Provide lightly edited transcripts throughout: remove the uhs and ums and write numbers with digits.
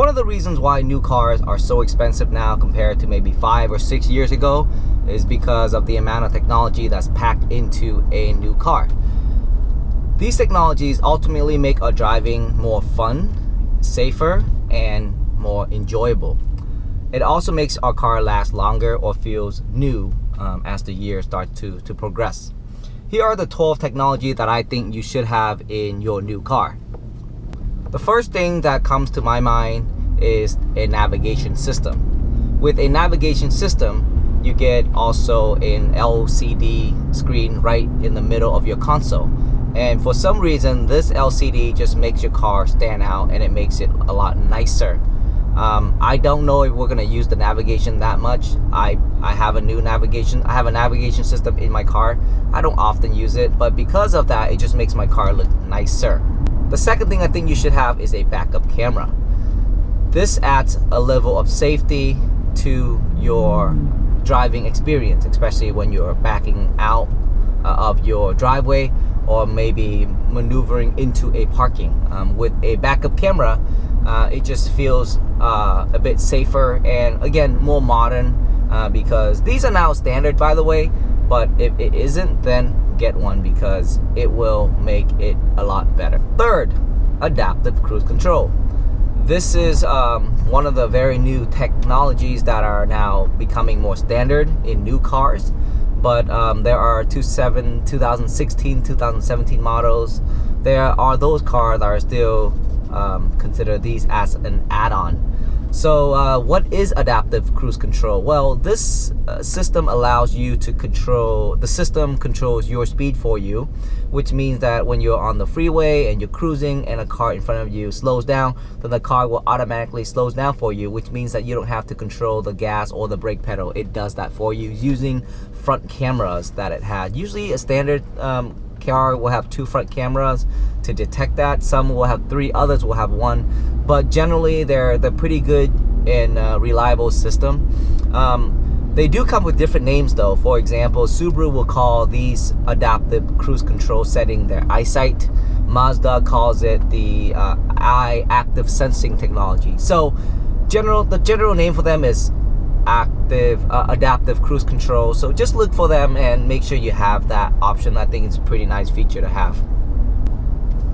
One of the reasons why new cars are so expensive now compared to maybe 5 or 6 years ago is because of the amount of technology that's packed into a new car. These technologies ultimately make our driving more fun, safer, and more enjoyable. It also makes our car last longer or feels new as the years start to progress. Here are the 12 technology that I think you should have in your new car. The first thing that comes to my mind is a navigation system. With a navigation system, you get also an LCD screen right in the middle of your console. And for some reason, this LCD just makes your car stand out and it makes it a lot nicer. I don't know if we're gonna use the navigation that much. I have a navigation system in my car. I don't often use it, but because of that, it just makes my car look nicer. The second thing I think you should have is a backup camera. This adds a level of safety to your driving experience, especially when you're backing out of your driveway or maybe maneuvering into a parking. With a backup camera, it just feels a bit safer and again more modern, because these are now standard, by the way, but if it isn't, then get one because it will make it a lot better. Third, adaptive cruise control. This is one of the very new technologies that are now becoming more standard in new cars, but there are 2016, 2017 models. There are those cars that are still consider these as an add-on. So what is adaptive cruise control? Well, this system allows you to control, the system controls your speed for you, which means that when you're on the freeway and you're cruising and a car in front of you slows down, then the car will automatically slow down for you, which means that you don't have to control the gas or the brake pedal. It does that for you using front cameras that it had. Usually a standard car will have 2 front cameras to detect that. Some will have 3, others will have 1, but generally they're pretty good and reliable system. They do come with different names though. For example, Subaru will call these adaptive cruise control setting their eyesight. Mazda calls it the eye active sensing technology. So the general name for them is adaptive cruise control. So just look for them and make sure you have that option. I think it's a pretty nice feature to have.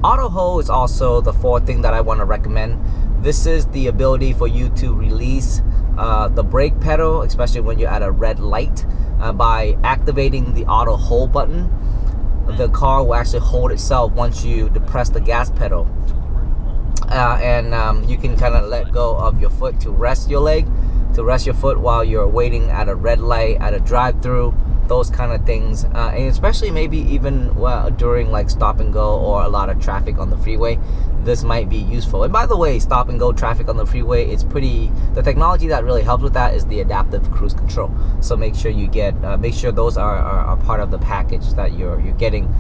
Auto hold is also the fourth thing that I want to recommend. This is the ability for you to release the brake pedal, especially when you're at a red light, by activating the auto hold button. The car will actually hold itself once you depress the gas pedal, and you can kind of let go of your foot to rest your leg, to rest your foot while you're waiting at a red light, at a drive-through, those kind of things, and especially maybe even during like stop and go or a lot of traffic on the freeway. This might be useful. And by the way, stop and go traffic on the freeway, the technology that really helps with that is the adaptive cruise control. So make sure you get make sure those are part of the package that you're getting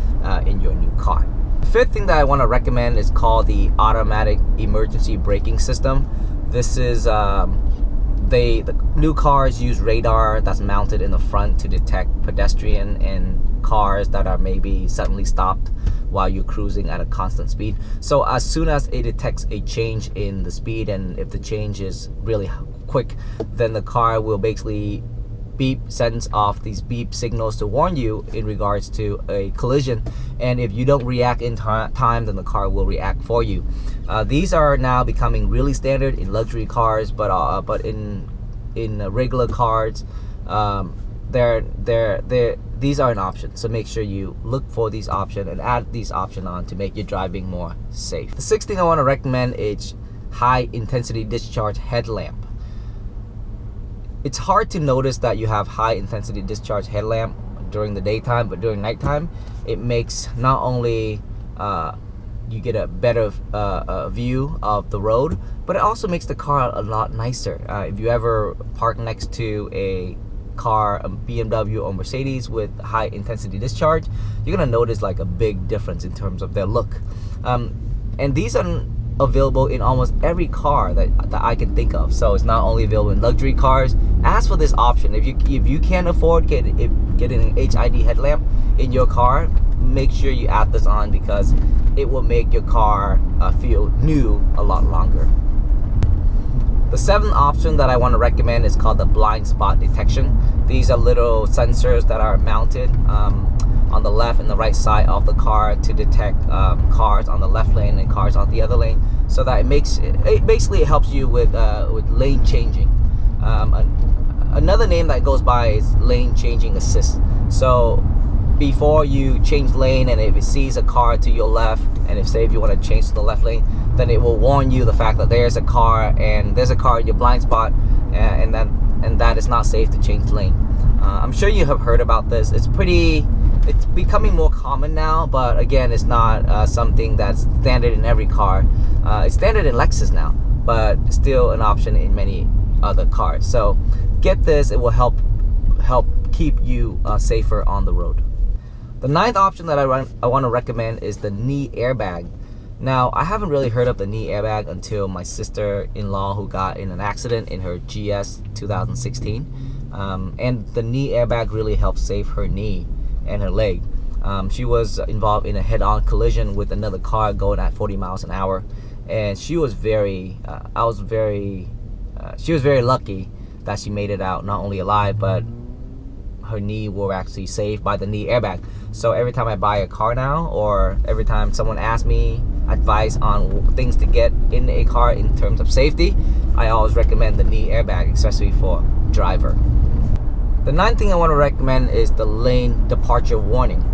in your new car. The fifth thing that I want to recommend is called the automatic emergency braking system. This is the new cars use radar that's mounted in the front to detect pedestrian and cars that are maybe suddenly stopped while you're cruising at a constant speed. So as soon as it detects a change in the speed, and if the change is really quick, then the car will basically sends off these beep signals to warn you in regards to a collision. And if you don't react in time, then the car will react for you. These are now becoming really standard in luxury cars, but in regular cars, these are an option. So make sure you look for these options and add these options on to make your driving more safe. The sixth thing I want to recommend is high intensity discharge headlamp. It's hard to notice that you have high intensity discharge headlamp during the daytime, but during nighttime, it makes not only you get a better view of the road, but it also makes the car a lot nicer. If you ever park next to a car, a BMW or Mercedes with high intensity discharge, you're gonna notice like a big difference in terms of their look. And these are available in almost every car that I can think of. So it's not only available in luxury cars. Ask for this option. If you can't afford getting an HID headlamp in your car, make sure you add this on because it will make your car feel new a lot longer. The seventh option that I want to recommend is called the blind spot detection. These are little sensors that are mounted on the left and the right side of the car to detect cars on the left lane and cars on the other lane, so that it basically helps you with lane changing. Another name that goes by is lane changing assist. So before you change lane, and if it sees a car to your left, and if you want to change to the left lane, then it will warn you the fact that there's a car in your blind spot, and that is not safe to change lane. I'm sure you have heard about this. It's becoming more common now, but again, it's not something that's standard in every car. It's standard in Lexus now, but still an option in many other cars. So get this, it will help keep you safer on the road. The ninth option that I want to recommend is the Knee Airbag. Now, I haven't really heard of the Knee Airbag until my sister-in-law, who got in an accident in her GS 2016. And the Knee Airbag really helped save her knee and her leg. She was involved in a head-on collision with another car going at 40 miles an hour. And she was very lucky that she made it out, not only alive, but her knee were actually saved by the Knee Airbag. So every time I buy a car now, or every time someone asks me advice on things to get in a car in terms of safety, I always recommend the Knee Airbag, especially for driver. The ninth thing I want to recommend is the lane departure warning.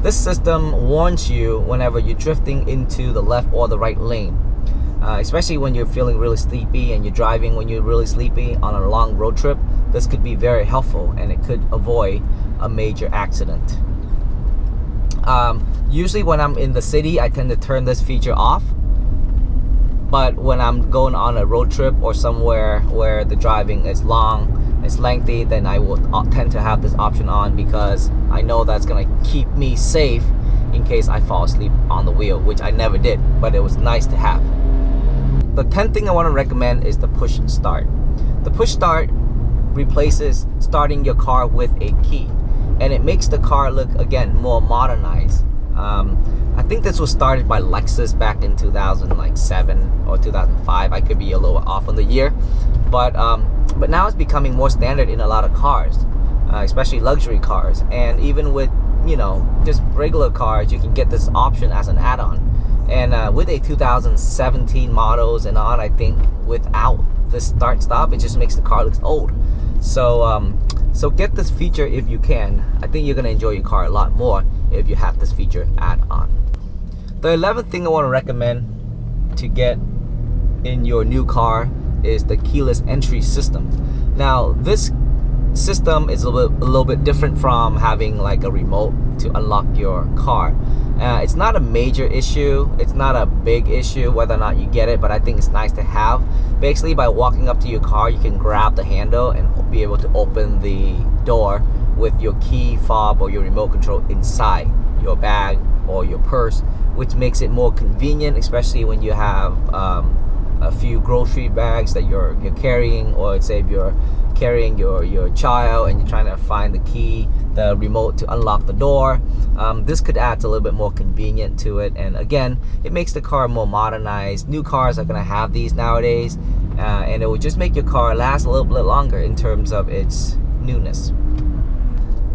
This system warns you whenever you're drifting into the left or the right lane. Especially when you're feeling really sleepy and you're driving when you're really sleepy on a long road trip, this could be very helpful, and it could avoid a major accident. Usually when I'm in the city, I tend to turn this feature off, but when I'm going on a road trip or somewhere where the driving is long, it's lengthy, then I will tend to have this option on, because I know that's going to keep me safe in case I fall asleep on the wheel, which I never did, but it was nice to have. The 10th thing I want to recommend is the push start. The push start replaces starting your car with a key, and it makes the car look, again, more modernized. I think this was started by Lexus back in 2007 or 2005. I could be a little off on the year, but now it's becoming more standard in a lot of cars, especially luxury cars, and even with just regular cars, you can get this option as an add-on. And with a 2017 models and on, I think without this start-stop, it just makes the car look old. So get this feature if you can. I think you're gonna enjoy your car a lot more if you have this feature add-on. The 11th thing I want to recommend to get in your new car is the keyless entry system. Now, this system is a little bit different from having like a remote to unlock your car. It's not a major issue, it's not a big issue whether or not you get it, but I think it's nice to have. Basically, by walking up to your car, you can grab the handle and be able to open the door with your key fob or your remote control inside your bag or your purse, which makes it more convenient, especially when you have a few grocery bags that you're carrying, or say if you're carrying your child and you're trying to find the remote to unlock the door. This could add a little bit more convenient to it, and again, it makes the car more modernized. New cars are going to have these nowadays, and it will just make your car last a little bit longer in terms of its newness.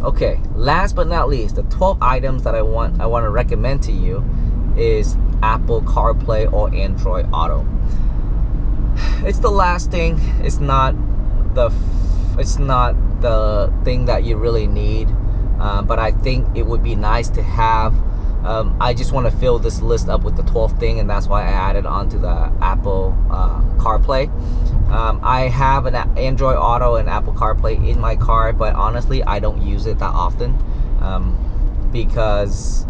Okay, last but not least, the 12 items that I want to recommend to you is Apple CarPlay or Android Auto. It's the last thing. It's not the thing that you really need, but I think it would be nice to have. I just want to fill this list up with the 12th thing, and that's why I added onto the Apple CarPlay. I have an Android Auto and Apple CarPlay in my car, but honestly, I don't use it that often, because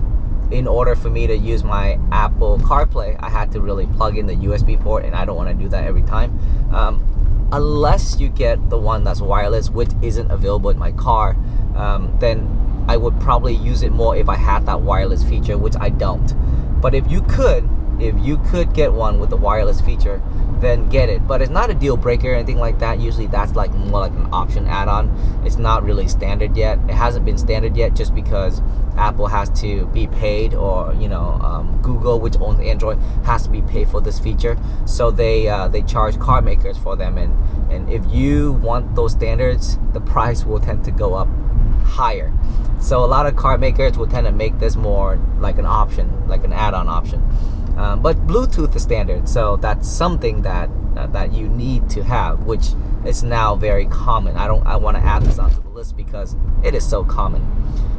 in order for me to use my Apple CarPlay, I had to really plug in the USB port, and I don't want to do that every time. Unless you get the one that's wireless, which isn't available in my car, then I would probably use it more if I had that wireless feature, which I don't. But if you could get one with the wireless feature, then get it. But it's not a deal breaker or anything like that. Usually that's like more like an option add-on. It's not really standard yet. It hasn't been standard yet just because Apple has to be paid, or Google, which owns Android, has to be paid for this feature. So they charge car makers for them, and if you want those standards, the price will tend to go up higher. So a lot of car makers will tend to make this more like an option, like an add-on option. But Bluetooth is standard, so that's something that you need to have, which is now very common. I want to add this onto the list because it is so common.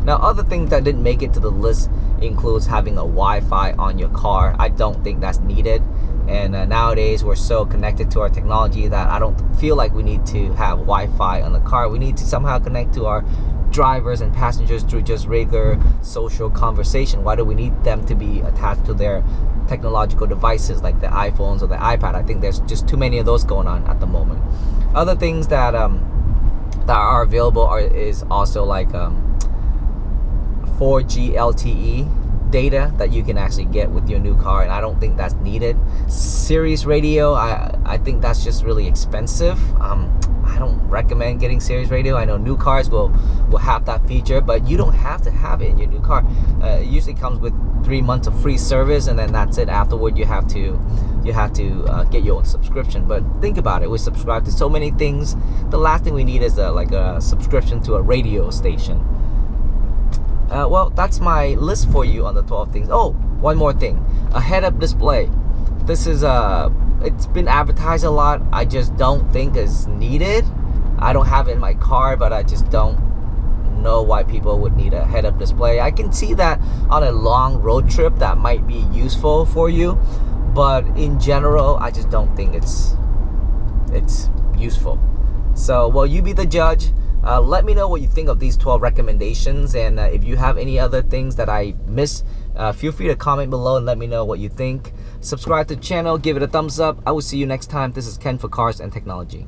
Now, other things that didn't make it to the list includes having a Wi-Fi on your car. I don't think that's needed. And nowadays, we're so connected to our technology that I don't feel like we need to have Wi-Fi on the car. We need to somehow connect to our drivers and passengers through just regular social conversation. Why do we need them to be attached to their technological devices like the iPhones or the iPad? I think there's just too many of those going on at the moment. Other things that are available is also like 4G LTE data that you can actually get with your new car, and I don't think that's needed. Sirius radio, I think that's just really expensive. I don't recommend getting Sirius radio. I know new cars will have that feature, but you don't have to have it in your new car. It usually comes with 3 months of free service, and then that's it. Afterward, you have to get your own subscription. But think about it: we subscribe to so many things. The last thing we need is like a subscription to a radio station. Well, that's my list for you on the 12 things. Oh, one more thing: a head-up display. This is it's been advertised a lot. I just don't think it's needed. I don't have it in my car, but I just don't know why people would need a head-up display. I can see that on a long road trip that might be useful for you, but in general, I just don't think it's useful. So, well, you be the judge. Let me know what you think of these 12 recommendations, and if you have any other things that I missed, feel free to comment below and let me know what you think. Subscribe to the channel, give it a thumbs up. I will see you next time. This is Ken for Cars and Technology.